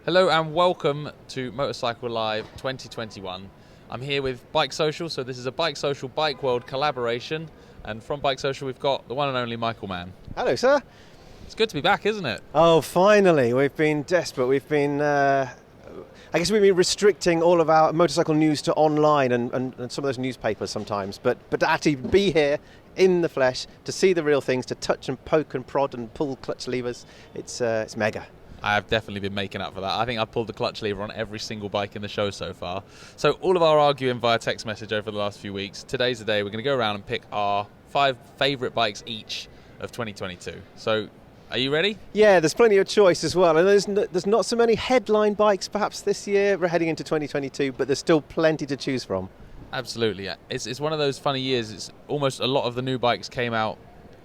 Hello and welcome to Motorcycle Live 2021. I'm here with BikeSocial, so this is a BikeSocial Bike World collaboration, and from BikeSocial we've got the one and only Michael Mann. Hello, sir. It's good to be back, isn't it? Oh, finally. We've been desperate. We've been, I guess we've been restricting all of our motorcycle news to online and some of those newspapers sometimes, but to actually be here in the flesh, to see the real things, to touch and poke and prod and pull clutch levers, it's mega. I have definitely been making up for that. I think I've pulled the clutch lever on every single bike in the show so far. So all of our arguing via text message over the last few weeks. Today's the day we're going to go around and pick our 5 favourite bikes each of 2022. So are you ready? Yeah, there's plenty of choice as well. And there's not so many headline bikes perhaps this year. We're heading into 2022, but there's still plenty to choose from. Absolutely. Yeah. It's one of those funny years. It's almost a lot of the new bikes came out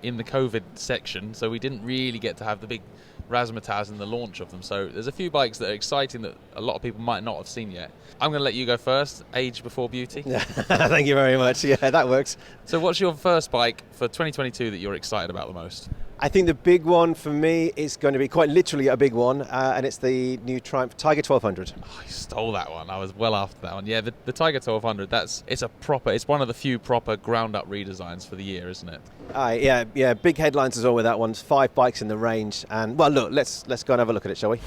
in the COVID section, so we didn't really get to have the big razzmatazz in the launch of them. So there's a few bikes that are exciting that a lot of people might not have seen yet. I'm going to let you go first. Age before beauty. Thank you very much. Yeah, that works. So what's your first bike for 2022 that you're excited about the most? I think the big one for me is going to be quite literally a big one, and it's the new Triumph Tiger 1200. Oh, I stole that one. I was well after that one. Yeah, the Tiger 1200. It's one of the few proper ground-up redesigns for the year, isn't it? Yeah. Big headlines as well with that one. 5 bikes in the range, and well, look, let's go and have a look at it, shall we?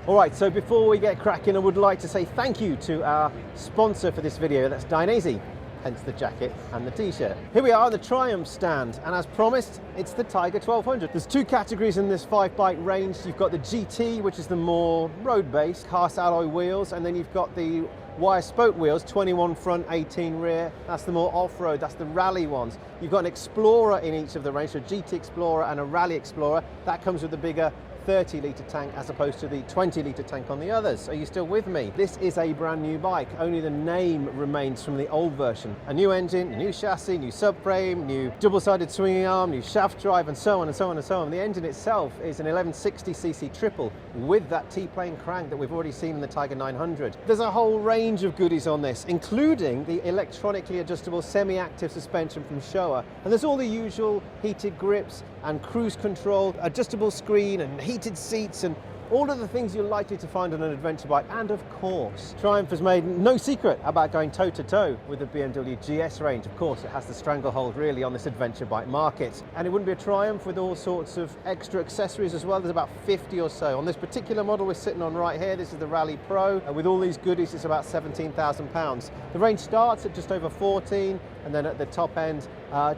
All right, so before we get cracking, I would like to say thank you to our sponsor for this video, that's Dainese, hence the jacket and the t-shirt. Here we are at the Triumph stand, and as promised, it's the Tiger 1200. There's 2 categories in this 5-bike range. You've got the GT, which is the more road-based, cast alloy wheels, and then you've got the wire spoke wheels, 21 front, 18 rear. That's the more off-road, that's the rally ones. You've got an Explorer in each of the range, so a GT Explorer and a Rally Explorer. That comes with the bigger 30-litre tank as opposed to the 20-litre tank on the others. Are you still with me? This is a brand new bike. Only the name remains from the old version. A new engine, a new chassis, new subframe, new double-sided swinging arm, new shaft drive, and so on and so on and so on. The engine itself is an 1160cc triple with that T-plane crank that we've already seen in the Tiger 900. There's a whole range of goodies on this, including the electronically adjustable semi-active suspension from Showa. And there's all the usual heated grips and cruise control, adjustable screen and heated seats and all of the things you're likely to find on an adventure bike. And of course, Triumph has made no secret about going toe-to-toe with the BMW GS range. Of course, it has the stranglehold really on this adventure bike market. And it wouldn't be a Triumph with all sorts of extra accessories as well. There's about 50 or so. On this particular model we're sitting on right here, this is the Rally Pro. With all these goodies, it's about £17,000. The range starts at just over 14, and then at the top end,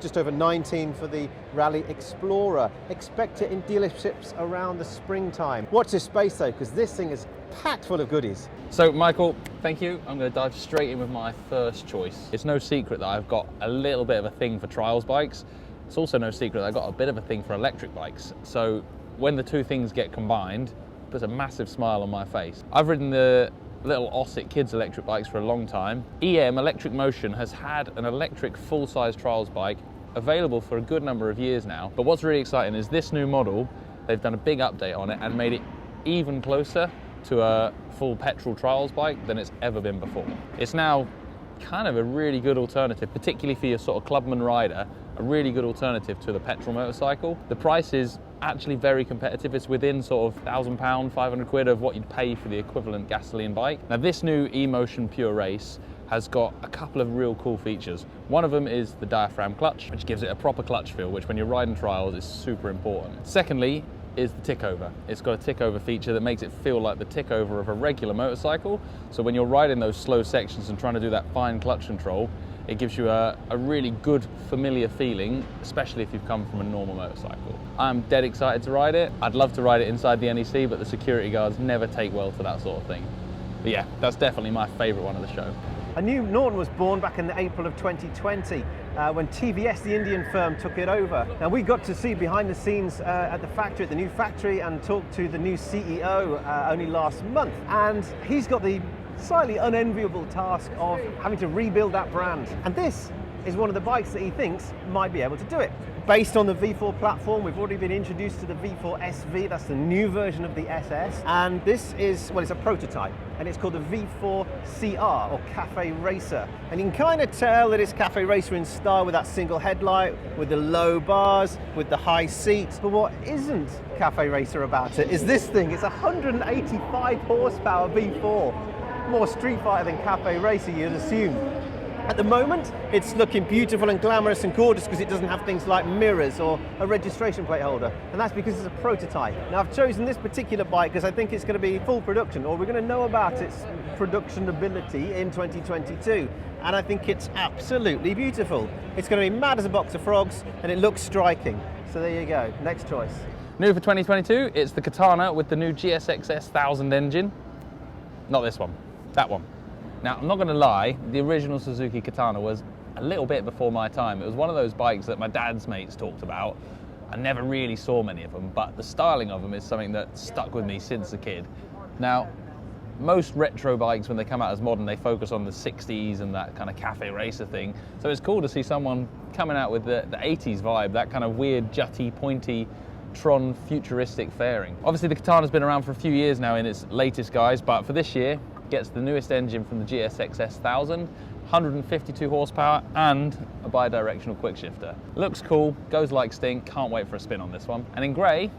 just over 19 for the Rally Explorer. Expect it in dealerships around the springtime. Watch this space though, because this thing is packed full of goodies. So Michael, thank you. I'm going to dive straight in with my first choice. It's no secret that I've got a little bit of a thing for trials bikes. It's also no secret that I've got a bit of a thing for electric bikes. So when the two things get combined, it puts a massive smile on my face. I've ridden the little Ossic kids electric bikes for a long time. EM Electric Motion has had an electric full-size trials bike available for a good number of years now. But what's really exciting is this new model, they've done a big update on it and made it even closer to a full petrol trials bike than it's ever been before. It's now kind of a really good alternative, particularly for your sort of clubman rider, a really good alternative to the petrol motorcycle. The price is actually very competitive. It's within sort of £1,000, 500 quid of what you'd pay for the equivalent gasoline bike. Now this new eMotion Pure Race has got a couple of real cool features. One of them is the diaphragm clutch, which gives it a proper clutch feel, which when you're riding trials is super important. Secondly is the tick over. It's got a tick over feature that makes it feel like the tick over of a regular motorcycle. So when you're riding those slow sections and trying to do that fine clutch control, it gives you a really good, familiar feeling, especially if you've come from a normal motorcycle. I'm dead excited to ride it. I'd love to ride it inside the NEC, but the security guards never take well to that sort of thing. But yeah, that's definitely my favourite one of the show. A new Norton was born back in April of 2020 when TVS, the Indian firm, took it over. Now we got to see behind the scenes at the factory, at the new factory, and talk to the new CEO only last month. And he's got the slightly unenviable task of having to rebuild that brand. And this is one of the bikes that he thinks might be able to do it. Based on the V4 platform, we've already been introduced to the V4 SV, that's the new version of the SS, and this is, well, it's a prototype, and it's called the V4CR, or Cafe Racer. And you can kind of tell that it's Cafe Racer in style with that single headlight, with the low bars, with the high seats. But what isn't Cafe Racer about it is this thing. It's a 185 horsepower V4, more Street Fighter than Cafe Racer, you'd assume. At the moment, it's looking beautiful and glamorous and gorgeous because it doesn't have things like mirrors or a registration plate holder, and that's because it's a prototype. Now, I've chosen this particular bike because I think it's going to be full production, or we're going to know about its production ability in 2022, and I think it's absolutely beautiful. It's going to be mad as a box of frogs, and it looks striking. So there you go, next choice. New for 2022, it's the Katana with the new GSX-S1000 engine. Not this one, that one. Now, I'm not going to lie, the original Suzuki Katana was a little bit before my time. It was one of those bikes that my dad's mates talked about. I never really saw many of them, but the styling of them is something that stuck with me since a kid. Now, most retro bikes, when they come out as modern, they focus on the 60s and that kind of cafe racer thing. So it's cool to see someone coming out with the 80s vibe, that kind of weird, jutty, pointy, Tron futuristic fairing. Obviously, the Katana's been around for a few years now in its latest guise, but for this year, gets the newest engine from the GSX-S1000, 152 horsepower and a bi-directional quick shifter. Looks cool, goes like stink, can't wait for a spin on this one. And in grey,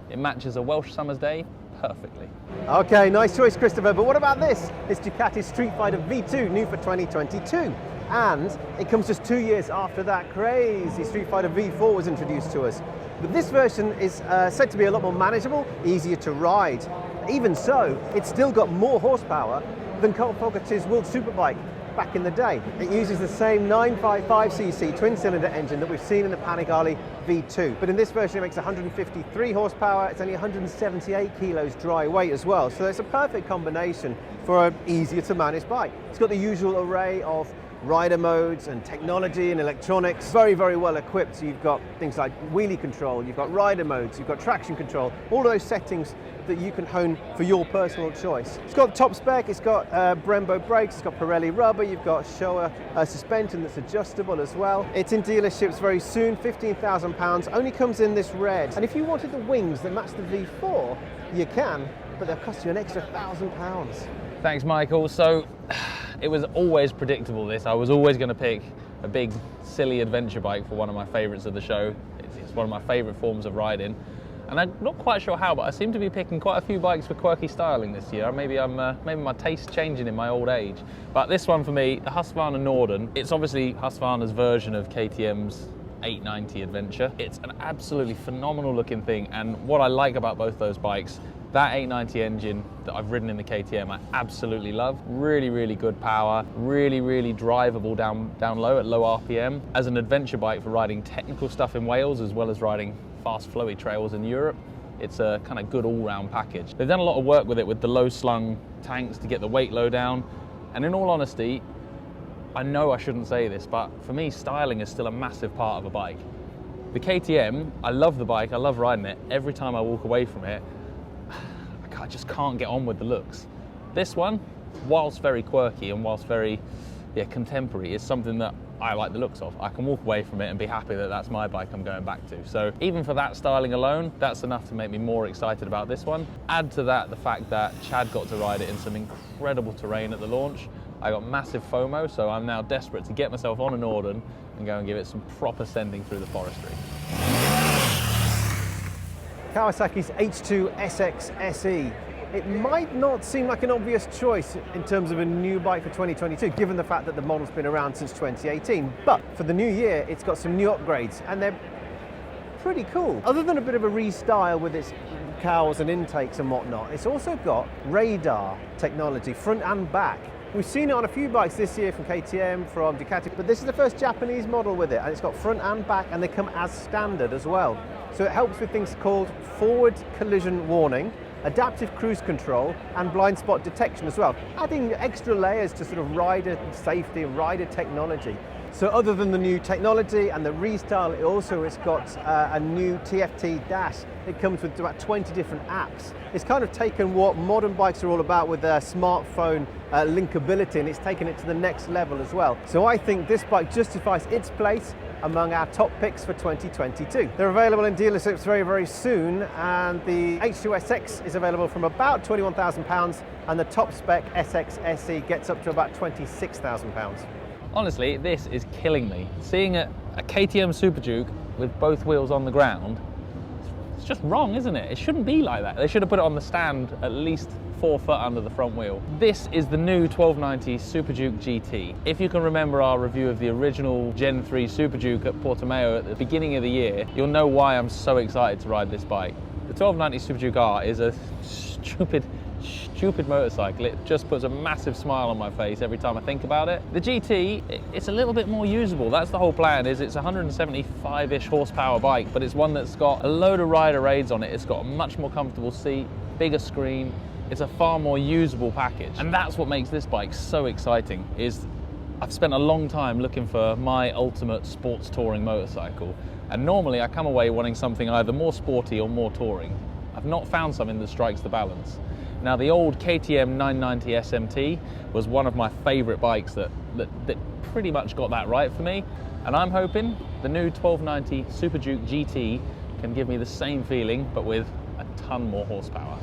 it matches a Welsh summer's day perfectly. Okay, nice choice, Christopher, but what about this? It's Ducati Streetfighter V2, new for 2022. And it comes just 2 years after that crazy Streetfighter V4 was introduced to us. But this version is said to be a lot more manageable, easier to ride. Even so, it's still got more horsepower than Colt Fogarty's World Superbike back in the day. It uses the same 955cc twin-cylinder engine that we've seen in the Panigale V2. But in this version, it makes 153 horsepower. It's only 178 kilos dry weight as well. So it's a perfect combination for an easier-to-manage bike. It's got the usual array of rider modes and technology and electronics, very, very well equipped. So you've got things like wheelie control, you've got rider modes, you've got traction control, all of those settings that you can hone for your personal choice. It's got top spec, it's got Brembo brakes, it's got Pirelli rubber, you've got Showa suspension that's adjustable as well. It's in dealerships very soon, £15,000, only comes in this red. And if you wanted the wings that match the V4, you can, but they'll cost you an extra £1,000. Thanks, Michael. So, it was always predictable this. I was always going to pick a big, silly adventure bike for one of my favourites of the show. It's one of my favourite forms of riding. And I'm not quite sure how, but I seem to be picking quite a few bikes for quirky styling this year. Maybe my taste's changing in my old age. But this one for me, the Husqvarna Norden, it's obviously Husqvarna's version of KTM's 890 Adventure. It's an absolutely phenomenal looking thing, and what I like about both those bikes, that 890 engine that I've ridden in the KTM, I absolutely love. Really, really good power, really, really drivable down low at low RPM. As an adventure bike for riding technical stuff in Wales, as well as riding fast flowy trails in Europe, it's a kind of good all-round package. They've done a lot of work with it with the low slung tanks to get the weight low down, and in all honesty, I know I shouldn't say this, but for me, styling is still a massive part of a bike. The KTM, I love the bike, I love riding it. Every time I walk away from it, I just can't get on with the looks. This one, whilst very quirky and whilst very contemporary, is something that I like the looks of. I can walk away from it and be happy that that's my bike I'm going back to. So even for that styling alone, that's enough to make me more excited about this one. Add to that the fact that Chad got to ride it in some incredible terrain at the launch. I got massive FOMO, so I'm now desperate to get myself on a Norden and go and give it some proper sending through the forestry. Kawasaki's H2 SX SE. It might not seem like an obvious choice in terms of a new bike for 2022, given the fact that the model's been around since 2018. But for the new year, it's got some new upgrades, and they're pretty cool. Other than a bit of a restyle with its cowls and intakes and whatnot, it's also got radar technology, front and back. We've seen it on a few bikes this year from KTM, from Ducati, but this is the first Japanese model with it, and it's got front and back, and they come as standard as well. So it helps with things called forward collision warning, adaptive cruise control, and blind spot detection as well, adding extra layers to sort of rider safety and rider technology. So other than the new technology and the restyle, it's got a new TFT dash. It comes with about 20 different apps. It's kind of taken what modern bikes are all about with their smartphone linkability, and it's taken it to the next level as well. So I think this bike justifies its place among our top picks for 2022. They're available in dealerships very, very soon, and the H2 SX is available from about £21,000, and the top spec SX SE gets up to about £26,000. Honestly, this is killing me. Seeing a KTM Super Duke with both wheels on the ground, it's just wrong, isn't it? It shouldn't be like that. They should have put it on the stand at least 4 foot under the front wheel. This is the new 1290 Super Duke GT. If you can remember our review of the original Gen 3 Super Duke at Portimao at the beginning of the year, you'll know why I'm so excited to ride this bike. The 1290 Super Duke R is a stupid motorcycle. It just puts a massive smile on my face every time I think about it. The GT, it's a little bit more usable. That's the whole plan, is it's a 175-ish horsepower bike, but it's one that's got a load of rider aids on it. It's got a much more comfortable seat, bigger screen. It's a far more usable package. And that's what makes this bike so exciting, is I've spent a long time looking for my ultimate sports touring motorcycle. And normally I come away wanting something either more sporty or more touring. I've not found something that strikes the balance. Now, the old KTM 990 SMT was one of my favorite bikes that pretty much got that right for me. And I'm hoping the new 1290 Super Duke GT can give me the same feeling, but with a ton more horsepower.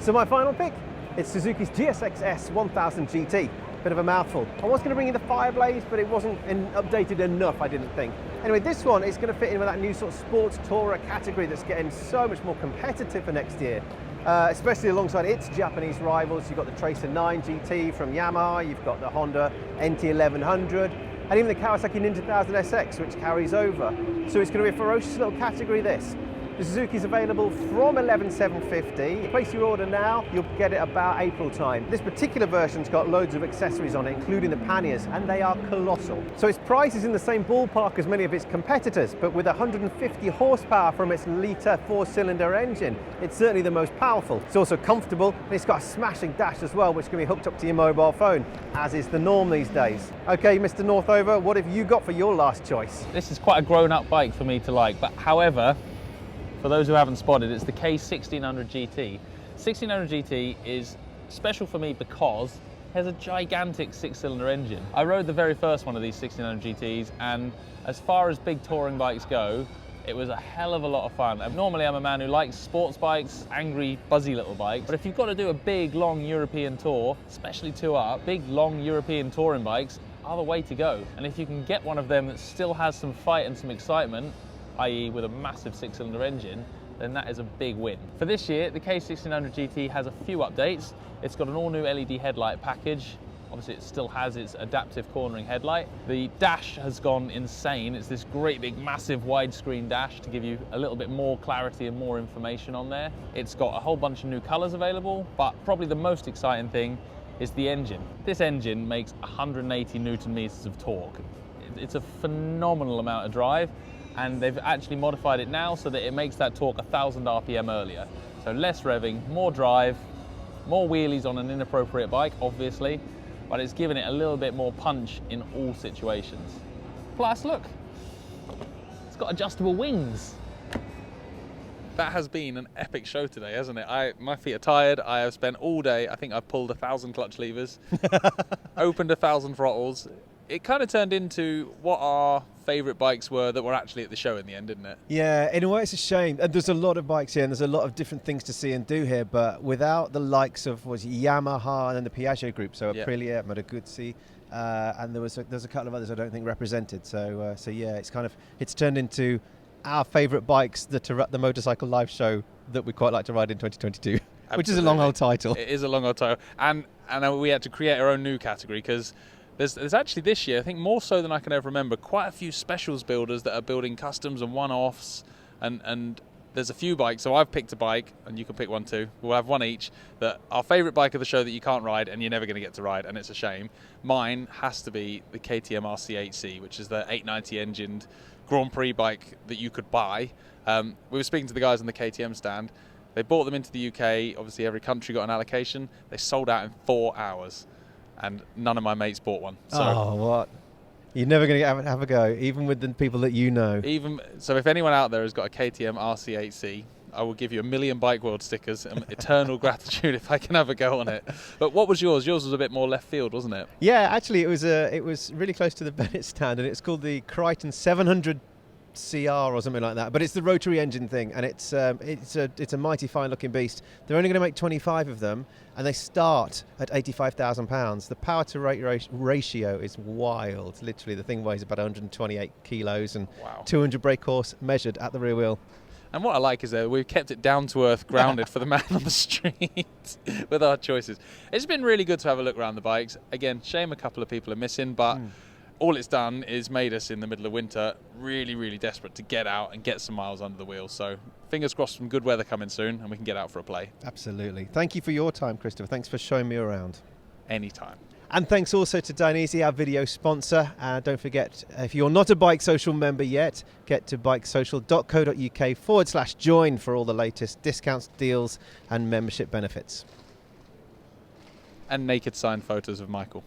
So my final pick, it's Suzuki's GSX-S1000GT. Bit of a mouthful. I was going to bring in the Fireblaze, but it wasn't updated enough, I didn't think. Anyway, this one is going to fit in with that new sort of sports tourer category that's getting so much more competitive for next year. Especially alongside its Japanese rivals. You've got the Tracer 9 GT from Yamaha, you've got the Honda NT1100, and even the Kawasaki Ninja 1000 SX, which carries over. So it's going to be a ferocious little category, this. The Suzuki's available from $11,750. Place your order now, you'll get it about April time. This particular version's got loads of accessories on it, including the panniers, and they are colossal. So its price is in the same ballpark as many of its competitors, but with 150 horsepower from its litre 4-cylinder engine, it's certainly the most powerful. It's also comfortable, and it's got a smashing dash as well, which can be hooked up to your mobile phone, as is the norm these days. Okay, Mr. Northover, what have you got for your last choice? This is quite a grown-up bike for me to like, but however, for those who haven't spotted, it's the K1600 GT. 1600 GT is special for me because it has a gigantic 6-cylinder engine. I rode the very first one of these 1600 GTs, and as far as big touring bikes go, it was a hell of a lot of fun. And normally I'm a man who likes sports bikes, angry, buzzy little bikes, but if you've got to do a big, long European tour, especially 2-up, big, long European touring bikes are the way to go. And if you can get one of them that still has some fight and some excitement, i.e. with a massive 6-cylinder engine, then that is a big win. For this year, the K1600 GT has a few updates. It's got an all-new LED headlight package. Obviously, it still has its adaptive cornering headlight. The dash has gone insane. It's this great big massive widescreen dash to give you a little bit more clarity and more information on there. It's got a whole bunch of new colors available, but probably the most exciting thing is the engine. This engine makes 180 Newton meters of torque. It's a phenomenal amount of drive, and they've actually modified it now so that it makes that torque 1,000 RPM earlier. So less revving, more drive, more wheelies on an inappropriate bike, obviously, but it's given it a little bit more punch in all situations. Plus, look, it's got adjustable wings. That has been an epic show today, hasn't it? My feet are tired. I have spent all day, I think I've pulled 1,000 clutch levers, opened 1,000 throttles. It kind of turned into what our favourite bikes were that were actually at the show in the end, didn't it? Yeah, in a way it's a shame. And there's a lot of bikes here and there's a lot of different things to see and do here, but without the likes of Yamaha and then the Piaggio group, so Aprilia, Moto Guzzi, and there's a couple of others I don't think represented. So yeah, it's turned into our favourite bikes that are at the Motorcycle Live show that we quite like to ride in 2022. Absolutely. Which is a long old title. It is a long old title. And we had to create our own new category because there's actually this year, I think more so than I can ever remember, quite a few specials builders that are building customs and one-offs, and there's a few bikes. So I've picked a bike, and you can pick one too. We'll have one each, that our favourite bike of the show that you can't ride and you're never going to get to ride, and it's a shame. Mine has to be the KTM RC8C, which is the 890 engined Grand Prix bike that you could buy. We were speaking to the guys on the KTM stand. They bought them into the UK. Obviously, every country got an allocation. They sold out in 4 hours. And none of my mates bought one. So oh, what? You're never going to have a go, even with the people that you know. Even so, if anyone out there has got a KTM RC8C, I will give you 1 million Bike World stickers and eternal gratitude if I can have a go on it. But what was yours? Yours was a bit more left field, wasn't it? Yeah, actually, it was really close to the Bennett stand, and it's called the Crichton 700CR or something like that. But it's the rotary engine thing, and it's a mighty fine looking beast. They're only going to make 25 of them, and they start at £85,000. The power to weight ratio is wild. Literally, the thing weighs about 128 kilos and Wow. 200 brake horse measured at the rear wheel. And what I like is that we've kept it down to earth, grounded for the man on the street with our choices. It's been really good to have a look around the bikes. Again, shame a couple of people are missing, but all it's done is made us in the middle of winter really, really desperate to get out and get some miles under the wheel. So fingers crossed some good weather coming soon and we can get out for a play. Absolutely. Thank you for your time, Christopher. Thanks for showing me around. Anytime. And thanks also to Dainese, our video sponsor. Don't forget, if you're not a BikeSocial member yet, get to bikesocial.co.uk/join for all the latest discounts, deals and membership benefits. And naked signed photos of Michael.